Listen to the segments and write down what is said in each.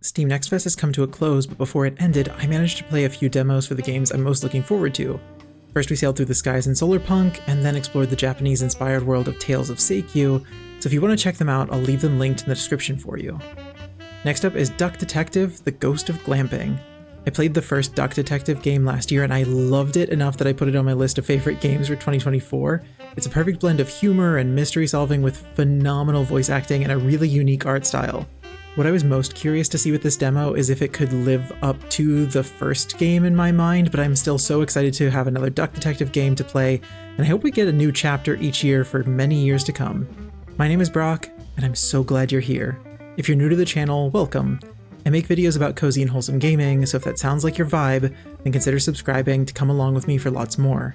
Steam Next Fest has come to a close, but before it ended, I managed to play a few demos for the games I'm most looking forward to. First we sailed through the skies in Solarpunk, and then explored the Japanese-inspired world of Tales of Seikyu, so if you want to check them out, I'll leave them linked in the description for you. Next up is Duck Detective, The Ghost of Glamping. I played the first Duck Detective game last year and I loved it enough that I put it on my list of favorite games for 2024. It's a perfect blend of humor and mystery solving with phenomenal voice acting and a really unique art style. What I was most curious to see with this demo is if it could live up to the first game in my mind, but I'm still so excited to have another Duck Detective game to play, and I hope we get a new chapter each year for many years to come. My name is Brock, and I'm so glad you're here. If you're new to the channel, welcome. I make videos about cozy and wholesome gaming, so if that sounds like your vibe, then consider subscribing to come along with me for lots more.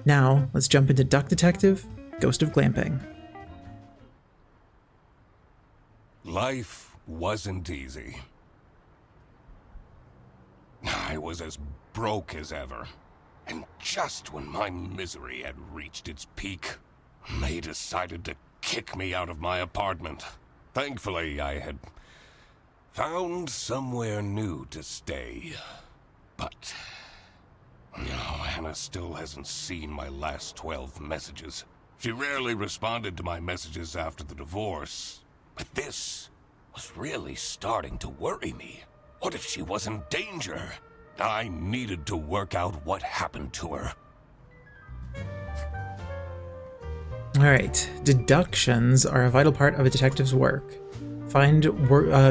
Now, let's jump into Duck Detective, Ghost of Glamping. Life wasn't easy. I was as broke as ever. And just when my misery had reached its peak, they decided to kick me out of my apartment. Thankfully, I had found somewhere new to stay. But Hannah still hasn't seen my last 12 messages. She rarely responded to my messages after the divorce. But this was really starting to worry me. What if she was in danger? I needed to work out what happened to her. Alright, deductions are a vital part of a detective's work. Find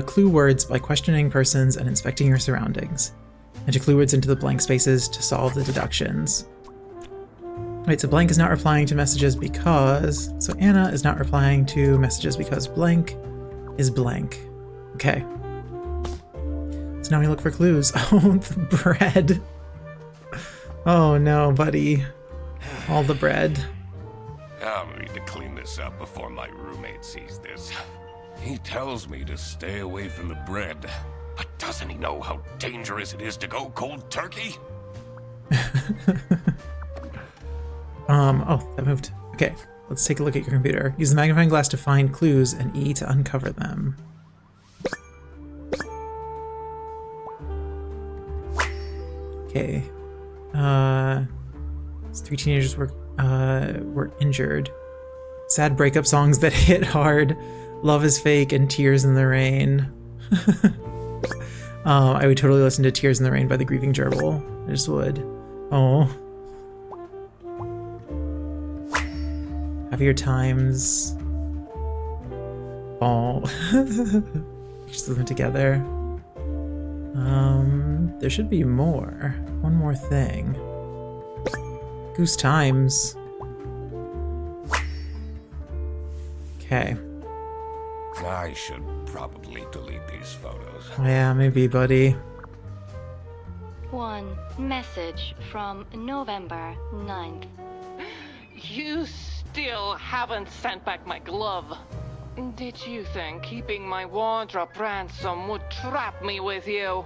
clue words by questioning persons and inspecting your surroundings. Enter clue words into the blank spaces to solve the deductions. Right, so blank is not replying to messages because... So Anna is not replying to messages because blank is blank. Okay. So now we look for clues. Oh, the bread. Oh no, buddy. All the bread. I'll need to clean this up before my roommate sees this. He tells me to stay away from the bread, but doesn't he know how dangerous it is to go cold turkey? Oh, that moved. Okay, let's take a look at your computer. Use the magnifying glass to find clues and E to uncover them. Okay. Three teenagers were injured. Sad breakup songs that hit hard. Love is Fake and Tears in the Rain. I would totally listen to Tears in the Rain by the Grieving Gerbil. I just would. Oh. Happier Times. Oh. Just them together. There should be more. One more thing. Goose Times. Okay. I should probably delete these photos. Yeah, maybe, buddy. One message from November 9th. You still haven't sent back my glove. Did you think keeping my wardrobe ransom would trap me with you?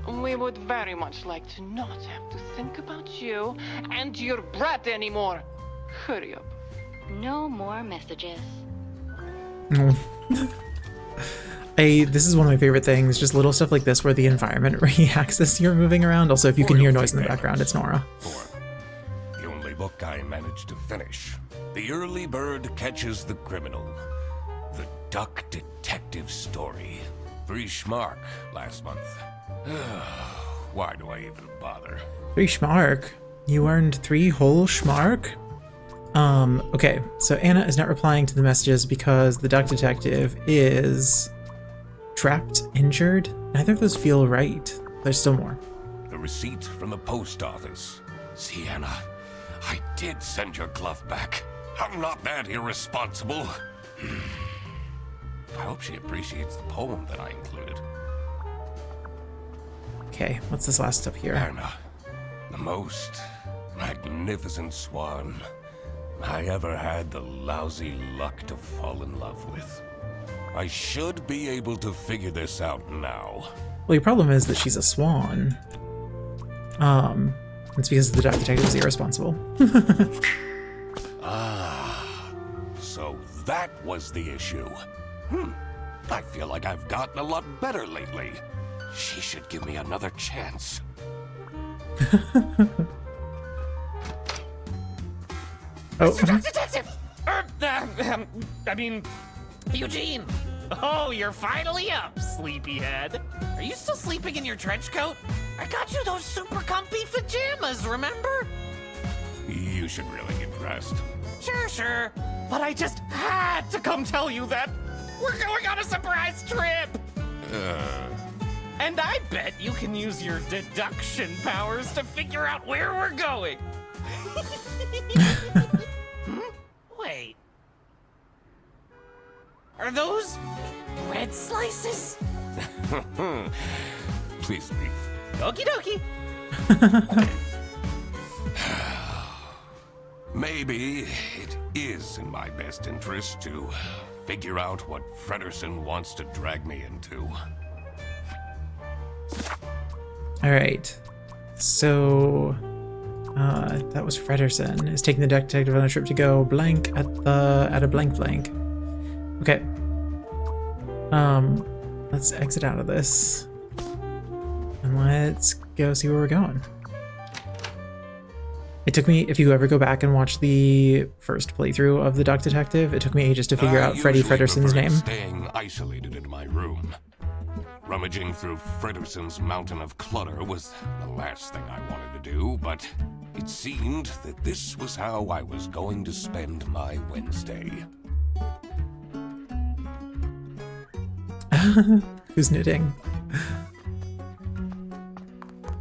We would very much like to not have to think about you and your bread anymore. Hurry up. No more messages. This is one of my favorite things, just little stuff like this where the environment reacts as you're moving around. Also, if you can hear noise in the background, it's Nora. 4. The only book I managed to finish. The Early Bird Catches the Criminal. The Duck Detective Story. 3 schmark last month. Why do I even bother? 3 schmark? You earned 3 whole schmark? Okay, so Anna is not replying to the messages because the Duck Detective is trapped, injured. Neither of those feel right. There's still more. The receipt from the post office. See, Anna, I did send your glove back. I'm not that irresponsible. I hope she appreciates the poem that I included. Okay, what's this last stuff here? Anna, the most magnificent swan I ever had the lousy luck to fall in love with. I should be able to figure this out now. Well, your problem is that she's a swan. It's because the Duck Detective is irresponsible. So that was the issue. I feel like I've gotten a lot better lately. She should give me another chance. Oh, Mr. Detective! I mean, Eugene! Oh, you're finally up, sleepyhead. Are you still sleeping in your trench coat? I got you those super comfy pajamas, remember? You should really get dressed. Sure. But I just had to come tell you that we're going on a surprise trip! And I bet you can use your deduction powers to figure out where we're going. Wait. Are those bread slices? Please leave. Okie dokie. Maybe it is in my best interest to figure out what Fredersen wants to drag me into. all right. So, that was Fredersen is taking the detective on a trip to go blank at a blank. Okay. Let's exit out of this. And let's go see where we're going. It took me, if you ever go back and watch the first playthrough of the Duck Detective, it took me ages to figure out Freddy usually Fredersen's prefer name. Staying isolated in my room. Rummaging through Fredersen's mountain of clutter was the last thing I wanted to do, but it seemed that this was how I was going to spend my Wednesday. Who's knitting?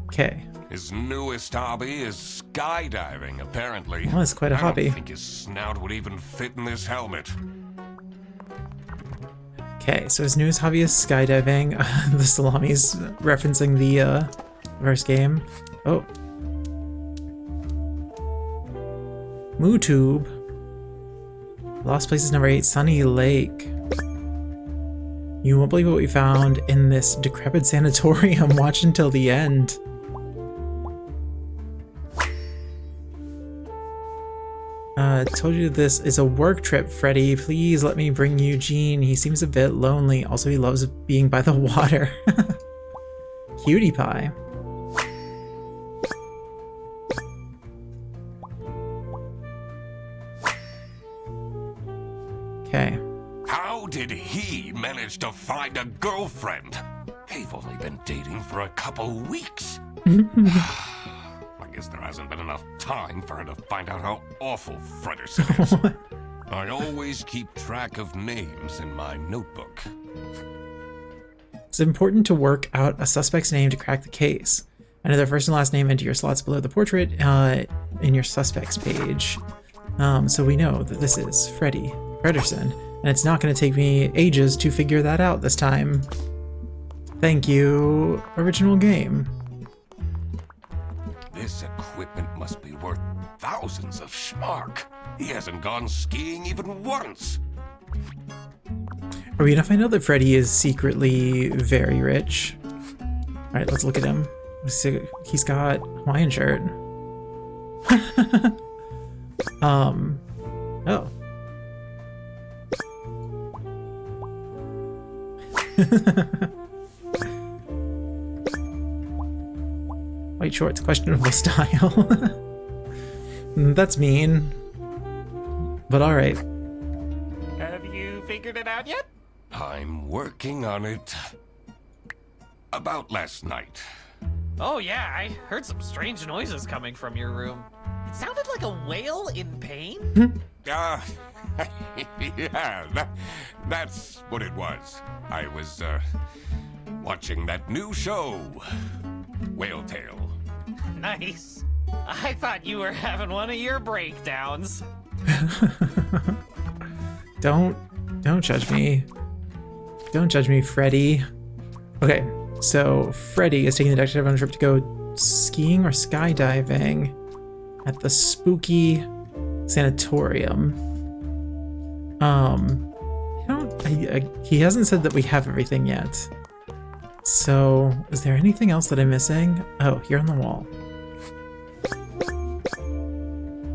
Okay. His newest hobby is skydiving, apparently. Well, that's quite a hobby. I don't think his snout would even fit in this helmet. Okay, so his newest hobby is skydiving. The salami's referencing the first game. Oh. MooTube. Lost Places number 8, Sunny Lake. You won't believe what we found in this decrepit sanatorium. Watch until the end. Told you this is a work trip, Freddy. Please let me bring Eugene. He seems a bit lonely. Also, he loves being by the water. Cutie pie. Okay. How did he manage to find a girlfriend? They've only been dating for a couple weeks. I guess there hasn't been enough time for her to find out how awful Fredersen is. I always keep track of names in my notebook. It's important to work out a suspect's name to crack the case. Enter their first and last name into your slots below the portrait in your suspects page. So we know that this is Freddy Fredersen, and it's not going to take me ages to figure that out this time. Thank you, original game. This equipment must be worth thousands of schmark. He hasn't gone skiing even once. Are we gonna find out that Freddy is secretly very rich? Alright, let's look at him. He's got a Hawaiian shirt. Oh. White shorts, questionable style. That's mean. But alright. Have you figured it out yet? I'm working on it. About last night. Oh yeah, I heard some strange noises coming from your room. It sounded like a whale in pain. Yeah, that's what it was. I was, watching that new show, Whale Tale. Nice. I thought you were having one of your breakdowns. Don't judge me. Don't judge me, Freddy. Okay, so Freddy is taking the detective on a trip to go skiing or skydiving at the spooky sanatorium. He hasn't said that we have everything yet. So, is there anything else that I'm missing? Oh, here on the wall.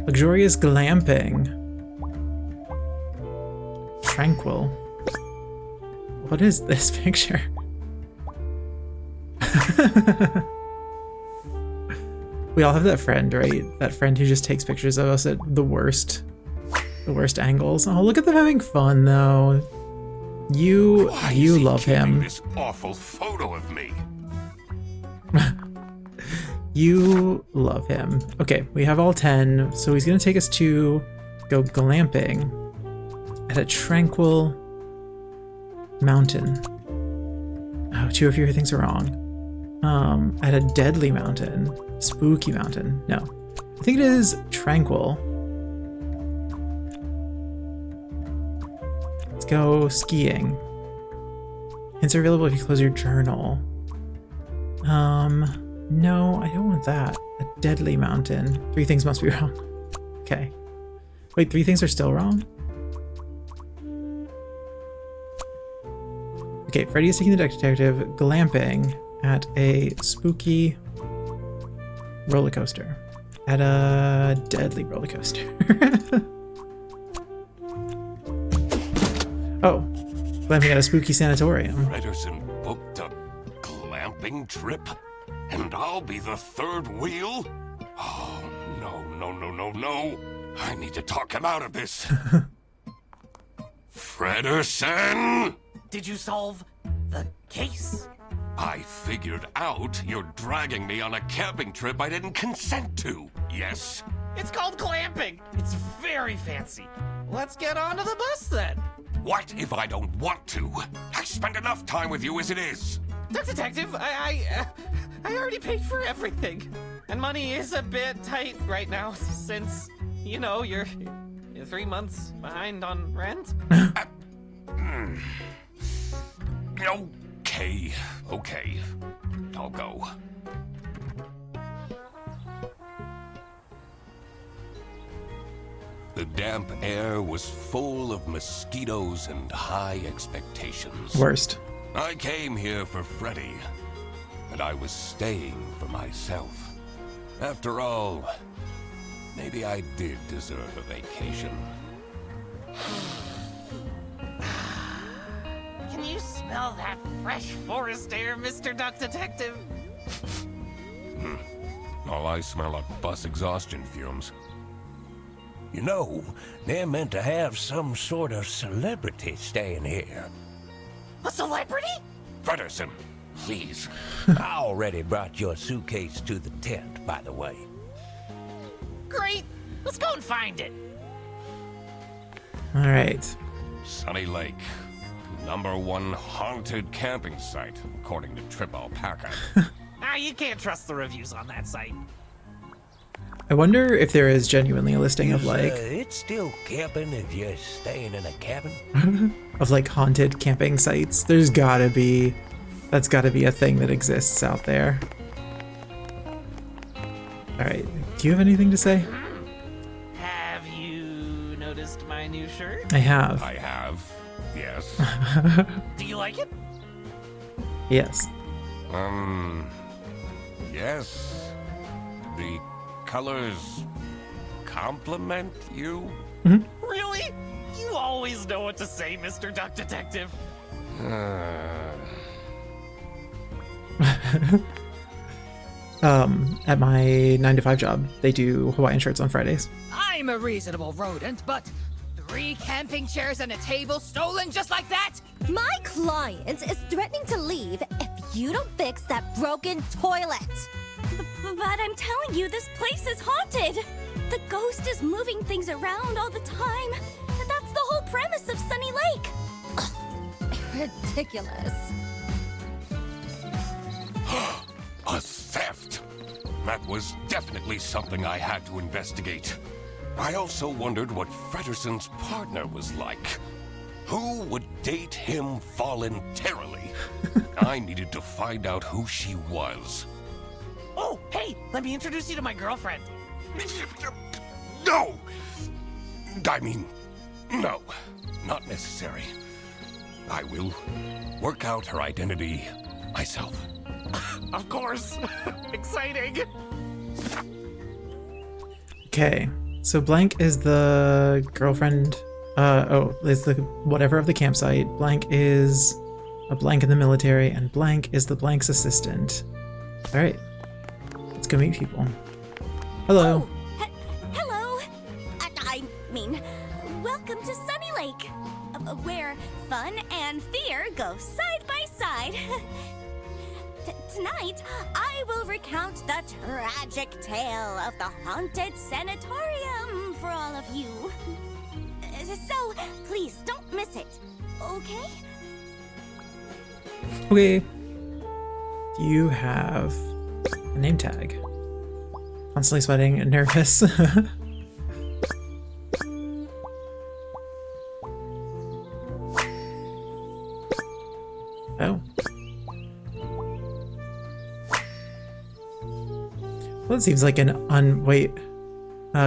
Luxurious glamping. Tranquil. What is this picture? We all have that friend, right? That friend who just takes pictures of us at the worst angles. Oh, look at them having fun though. You love him. This awful photo of me. You love him. Okay, we have all 10, so he's gonna take us to go glamping at a tranquil mountain. Oh, 2 of your things are wrong. At a deadly mountain. Spooky mountain. No. I think it is tranquil. Let's go skiing. Hints are available if you close your journal. No, I don't want that. A deadly mountain. 3 things must be wrong. Okay. Wait, 3 things are still wrong? Okay, Freddy is taking the detective glamping at a spooky roller coaster. At a deadly roller coaster. Oh, glamping at a spooky sanatorium. Fredersen booked a glamping trip? And I'll be the 3rd wheel? Oh, no. I need to talk him out of this. Fredersen! Did you solve the case? I figured out you're dragging me on a camping trip I didn't consent to. Yes? It's called glamping. It's very fancy. Let's get onto the bus then. What if I don't want to? I spend enough time with you as it is. Detective, I already paid for everything. And money is a bit tight right now since, you know, you're 3 months behind on rent. Okay. I'll go. The damp air was full of mosquitoes and high expectations. Worst. I came here for Freddy, but I was staying for myself. After all, maybe I did deserve a vacation. Can you smell that fresh forest air, Mr. Duck Detective? All I smell are bus exhaustion fumes. You know, they're meant to have some sort of celebrity staying here. A celebrity? Fredersen, please. I already brought your suitcase to the tent, by the way. Great. Let's go and find it. All right. Sunny Lake. #1 haunted camping site, according to Trip Alpaca. You can't trust the reviews on that site. I wonder if there is genuinely a listing of like It's still camping if you're staying in a cabin? of like haunted camping sites. That's gotta be a thing that exists out there. All right. Do you have anything to say? Have you noticed my new shirt? I have. I have, yes. Do you like it? Yes. Yes. The colors compliment you? Really? You always know what to say, Mr. Duck Detective. At my 9-to-5 job, they do Hawaiian shirts on Fridays. I'm a reasonable rodent, but 3 camping chairs and a table stolen just like that? My client is threatening to leave if you don't fix that broken toilet. But I'm telling you, this place is haunted. The ghost is moving things around all the time. That's the whole premise of Sunny Lake. Ridiculous. A theft! That was definitely something I had to investigate. I also wondered what Fredersen's partner was like. Who would date him voluntarily? I needed to find out who she was. Oh, hey, let me introduce you to my girlfriend. No! I mean, no, not necessary. I will work out her identity myself. Of course. Exciting. Okay. So Blank is the girlfriend. Is the whatever of the campsite. Blank is a blank in the military, and blank is the blank's assistant. All right, let's go meet people. Hello. Oh, hello. I mean, welcome to Sunny Lake, where fun and fear go side by side. Tonight, I will recount the tragic tale of the haunted sanatorium for all of you. So, please don't miss it, okay? Okay. Do you have a name tag? Constantly sweating and nervous. Oh. Well, it seems like an wait.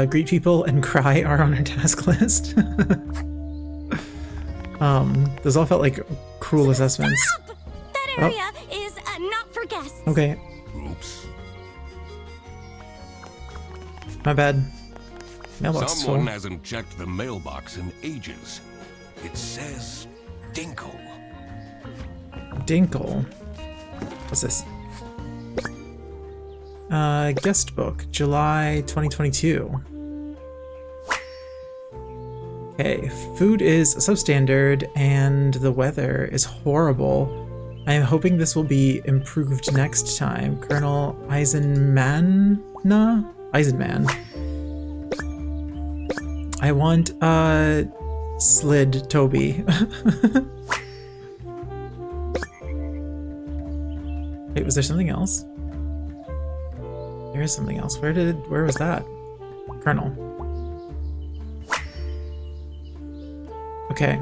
Greet people and cry are on our task list. Those all felt like cruel assessments. Stop! That area is not for guests. Okay, Oops. my bad. Mailbox is full. Someone hasn't checked the mailbox in ages. It says Dinkle. Dinkle. What's this? Guest book, July 2022. Okay, food is substandard and the weather is horrible. I am hoping this will be improved next time. Colonel Eisenman? I want, Slid Toby. Wait, was there something else? There is something else. Where was that? Colonel. Okay.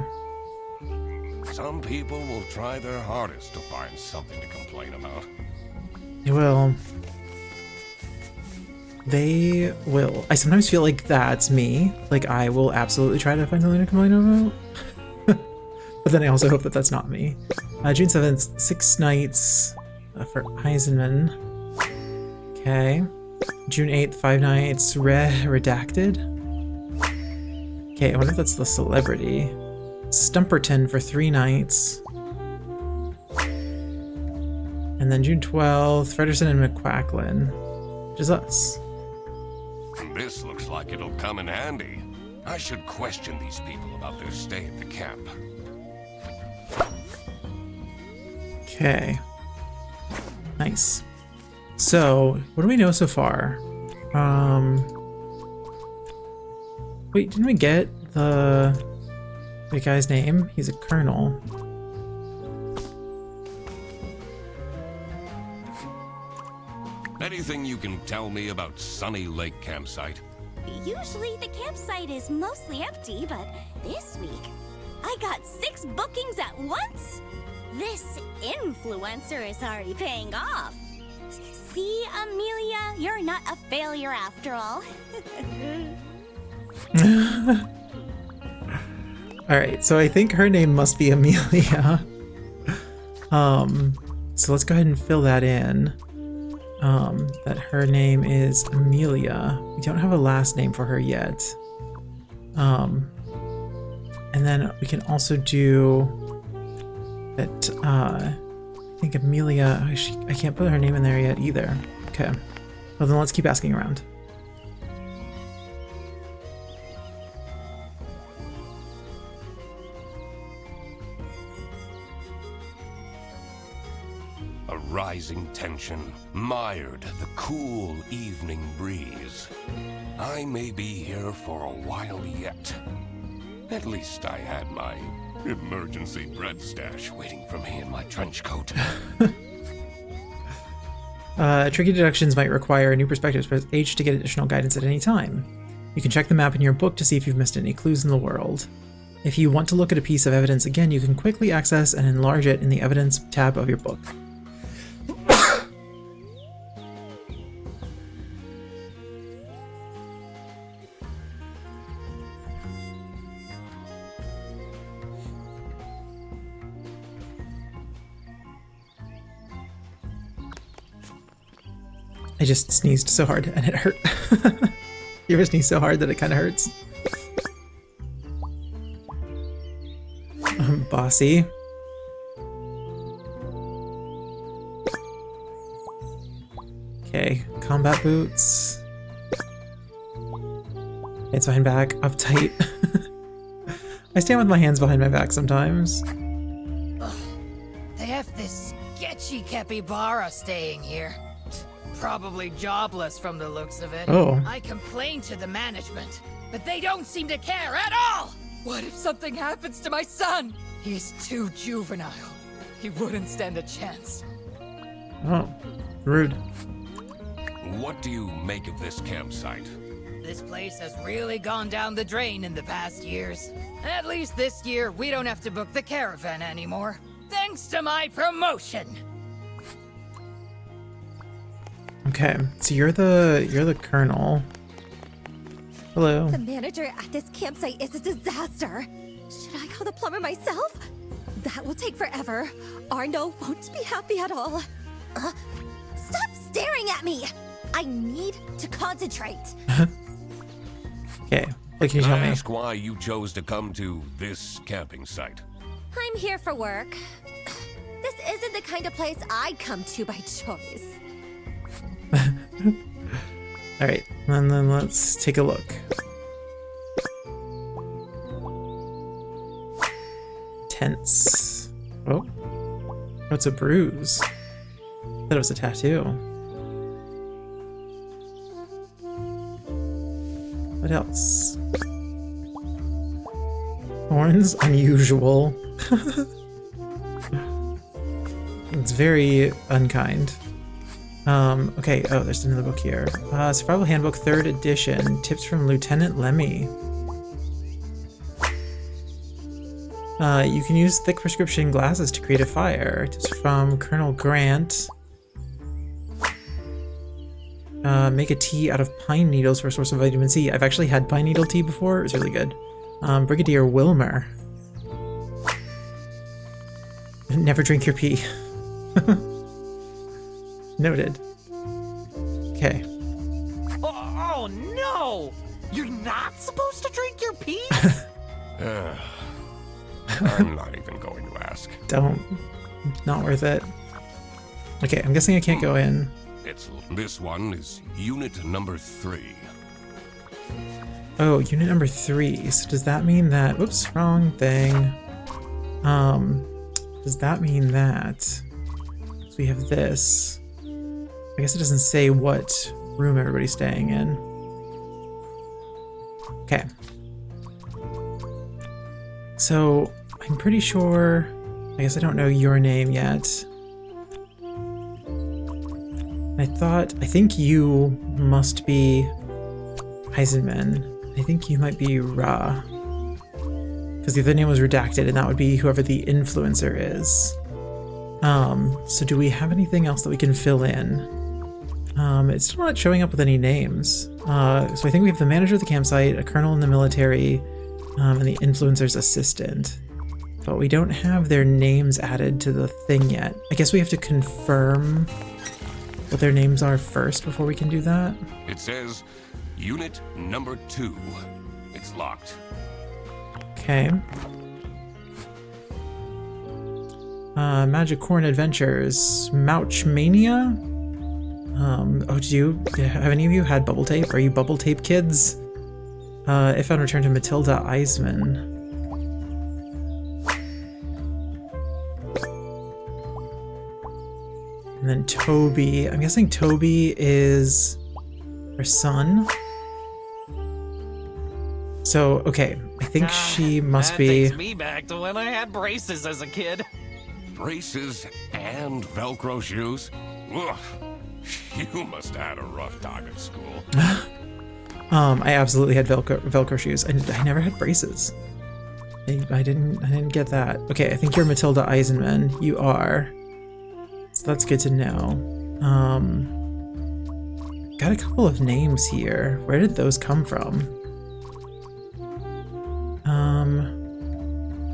Some people will try their hardest to find something to complain about. They will. They will. I sometimes feel like that's me. Like I will absolutely try to find something to complain about. But then I also hope that that's not me. June 7th, 6 nights for Eisenman. Okay. June 8th, 5 nights, redacted. Okay, I wonder if that's the celebrity. Stumperton for 3 nights. And then June 12th, Frederson and McQuacklin, which is us. This looks like it'll come in handy. I should question these people about their stay at the camp. Okay. Nice. So, what do we know so far? Wait, didn't we get the guy's name? He's a colonel. Anything you can tell me about Sunny Lake Campsite? Usually the campsite is mostly empty, but this week I got 6 bookings at once. This influencer is already paying off. See, Amelia, you're not a failure after all. Alright, so I think her name must be Amelia. So let's go ahead and fill that in. That her name is Amelia. We don't have a last name for her yet. And then we can also do that, I think Amelia, I can't put her name in there yet either. Okay. Well, then let's keep asking around. A rising tension mired the cool evening breeze. I may be here for a while yet. At least I had my emergency bread stash waiting for me in my trench coat. Tricky deductions might require a new perspectives page to get additional guidance at any time. You can check the map in your book to see if you've missed any clues in the world. If you want to look at a piece of evidence again, you can quickly access and enlarge it in the evidence tab of your book. I just sneezed so hard and it hurt. You ever sneeze so hard that it kind of hurts? Bossy. Okay, combat boots. Hands behind back, uptight. I stand with my hands behind my back sometimes. They have this sketchy capybara staying here. Probably jobless from the looks of it. Oh. I complained to the management, but they don't seem to care at all! What if something happens to my son? He's too juvenile. He wouldn't stand a chance. Oh, rude. What do you make of this campsite? This place has really gone down the drain in the past years. At least this year, we don't have to book the caravan anymore. Thanks to my promotion! Okay, so you're the colonel. Hello. The manager at this campsite is a disaster. Should I call the plumber myself? That will take forever. Arno won't be happy at all. Stop staring at me! I need to concentrate. Okay, what can you Can tell I me? ask why you chose to come to this camping site? I'm here for work. This isn't the kind of place I come to by choice. Alright, and then let's take a look. Tense. Oh. Oh, it's a bruise. I thought it was a tattoo. What else? Horns? Unusual. It's very unkind. Okay, oh, there's another book here. Survival Handbook 3rd edition. Tips from Lieutenant Lemmy. You can use thick prescription glasses to create a fire. Tips from Colonel Grant. Make a tea out of pine needles for a source of vitamin C. I've actually had pine needle tea before. It was really good. Brigadier Wilmer. Never drink your pee. Noted. Okay. Oh no! You're not supposed to drink your pee? I'm not even going to ask. Don't. Not worth it. Okay, I'm guessing I can't go in. This one is unit number 3. Oh, unit number 3. So does that mean that... Whoops, wrong thing. Does that mean that... So we have this. I guess it doesn't say what room everybody's staying in. Okay. So, I'm pretty sure... I guess I don't know your name yet. I think you must be Eisenman. I think you might be Ra. Because the other name was redacted, and that would be whoever the influencer is. So do we have anything else that we can fill in? It's still not showing up with any names. So I think we have the manager of the campsite, a colonel in the military, and the influencer's assistant. But we don't have their names added to the thing yet. I guess we have to confirm what their names are first before we can do that. It says unit number 2. It's locked. Okay. Magicorn Adventures. Mouchmania? Have any of you had bubble tape? Are you bubble tape kids? If on return to Matilda Eisman. And then Toby. I'm guessing Toby is her son. So, okay. I think she must be... That takes me back to when I had braces as a kid. Braces and Velcro shoes? Ugh. You must have had a rough time at school. I absolutely had Velcro shoes. I never had braces. I didn't get that. Okay, I think you're Matilda Eisenman. You are. So that's good to know. Got a couple of names here. Where did those come from?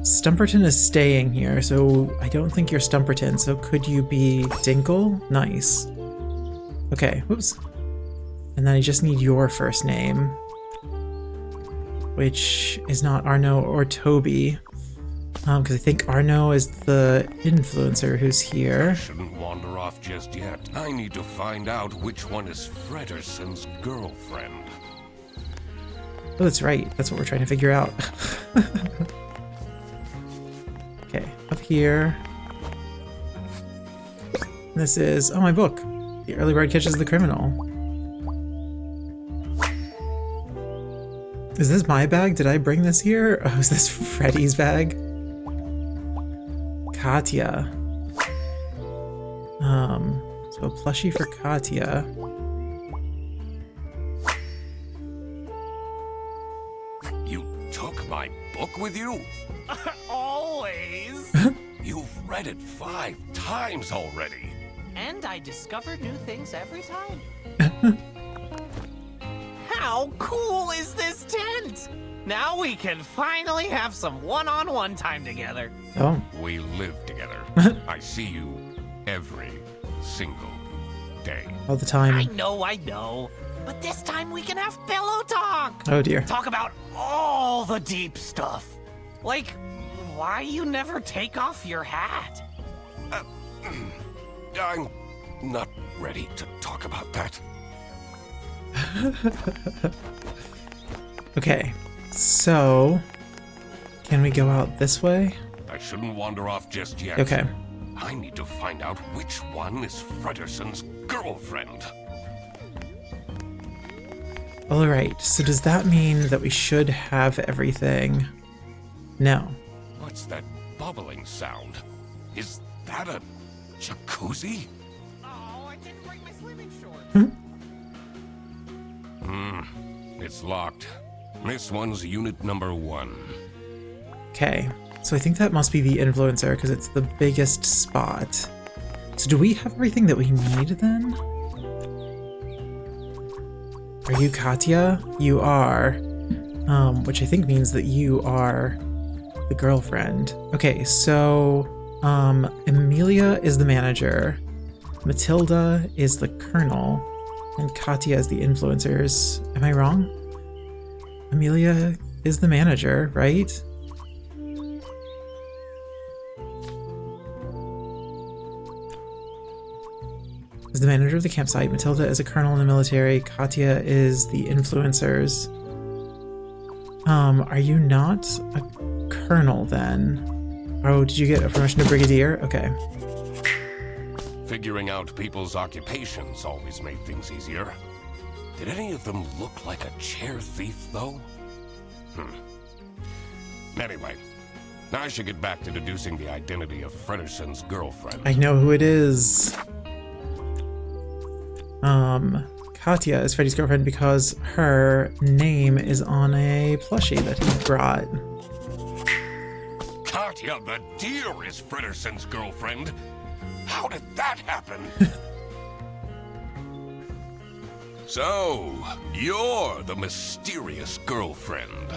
Stumperton is staying here, so I don't think you're Stumperton. So could you be Dinkle? Nice. Okay, whoops. And then I just need your first name, which is not Arno or Toby. Because I think Arno is the influencer who's here. Shouldn't wander off just yet. I need to find out which one is Frederson's girlfriend. Oh, that's right. That's what we're trying to figure out. Okay, up here. This is, oh, my book. The early bird catches the criminal. Is this my bag? Did I bring this here? Oh, is this Freddy's bag? Katya. So a plushie for Katya. You took my book with you? Always. You've read it 5 times already. And I discover new things every time. How cool is this tent? Now we can finally have some one-on-one time together. Oh. We live together. I see you every single day. All the time. I know. But this time we can have pillow talk. Oh dear. Talk about all the deep stuff. Like, why you never take off your hat? I'm not ready to talk about that. Okay, so can we go out this way? I shouldn't wander off just yet. Okay. I need to find out which one is Frederson's girlfriend. All right, so does that mean that we should have everything? No. What's that bubbling sound? Is that a jacuzzi? Oh, I didn't bring my swimming shorts. It's locked. This one's unit number 1. Okay, so I think that must be the influencer because it's the biggest spot. So do we have everything that we need then? Are you Katya? You are. Which I think means that you are the girlfriend. Okay, so Emilia is the manager, Matilda is the colonel, and Katya is the influencers. Am I wrong? Emilia is the manager, right? Is the manager of the campsite. Matilda is a colonel in the military. Katya is the influencers. Are you not a colonel then? Oh, did you get a promotion to brigadier? Okay. Figuring out people's occupations always made things easier. Did any of them look like a chair thief, though? Anyway, I should get back to deducing the identity of Frederson's girlfriend. I know who it is. Katya is Freddy's girlfriend because her name is on a plushie that he brought. Katya the deer is Frederson's girlfriend. How did that happen? So, you're the mysterious girlfriend.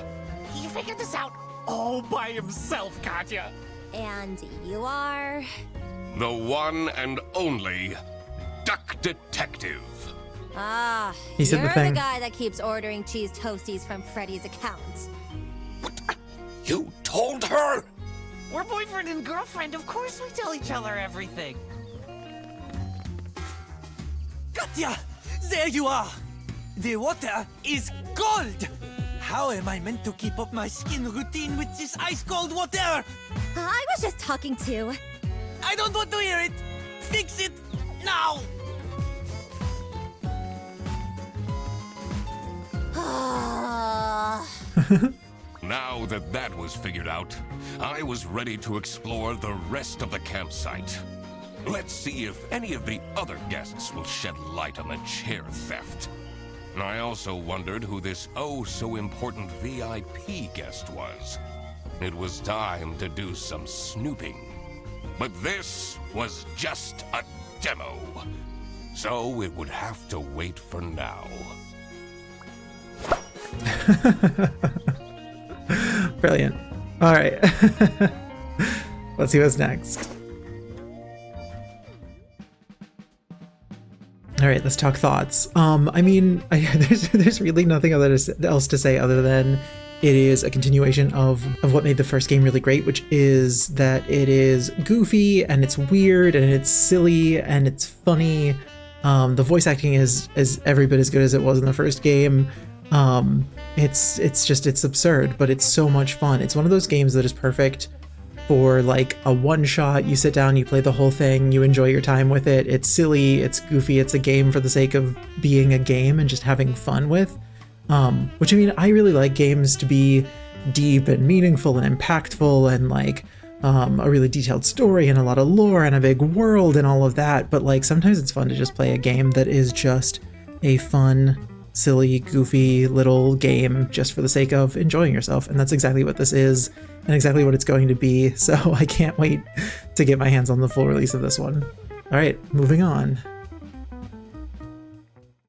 He figured this out all by himself, Katya. And you are? The one and only Duck Detective. Ah, He said the you're thing. the guy that keeps ordering cheese toasties from Freddy's account. What? You told her? We're boyfriend and girlfriend. Of course we tell each other everything. Katya! There you are! The water is cold! How am I meant to keep up my skin routine with this ice-cold water? I was just talking to. I don't want to hear it! Fix it now! Now that that was figured out, I was ready to explore the rest of the campsite. Let's see if any of the other guests will shed light on the chair theft. I also wondered who this oh-so-important VIP guest was. It was time to do some snooping. But this was just a demo, so it would have to wait for now. Brilliant. All right. Let's see what's next. All right, let's talk thoughts. I mean, there's really nothing else to say other than It is a continuation of what made the first game really great, which is that it is goofy and it's weird and it's silly and it's funny. The voice acting is every bit as good as it was in the first game. It's absurd, but it's so much fun. It's one of those games that is perfect for like a one shot. You sit down, you play the whole thing, you enjoy your time with it. It's silly, it's goofy, it's a game for the sake of being a game and just having fun with. Which, I mean, I really like games to be deep and meaningful and impactful and like a really detailed story and a lot of lore and a big world and all of that. But like sometimes it's fun to just play a game that is just a fun, silly, goofy little game just for the sake of enjoying yourself. And that's exactly what this is and exactly what it's going to be. So I can't wait to get my hands on the full release of this one. All right, moving on.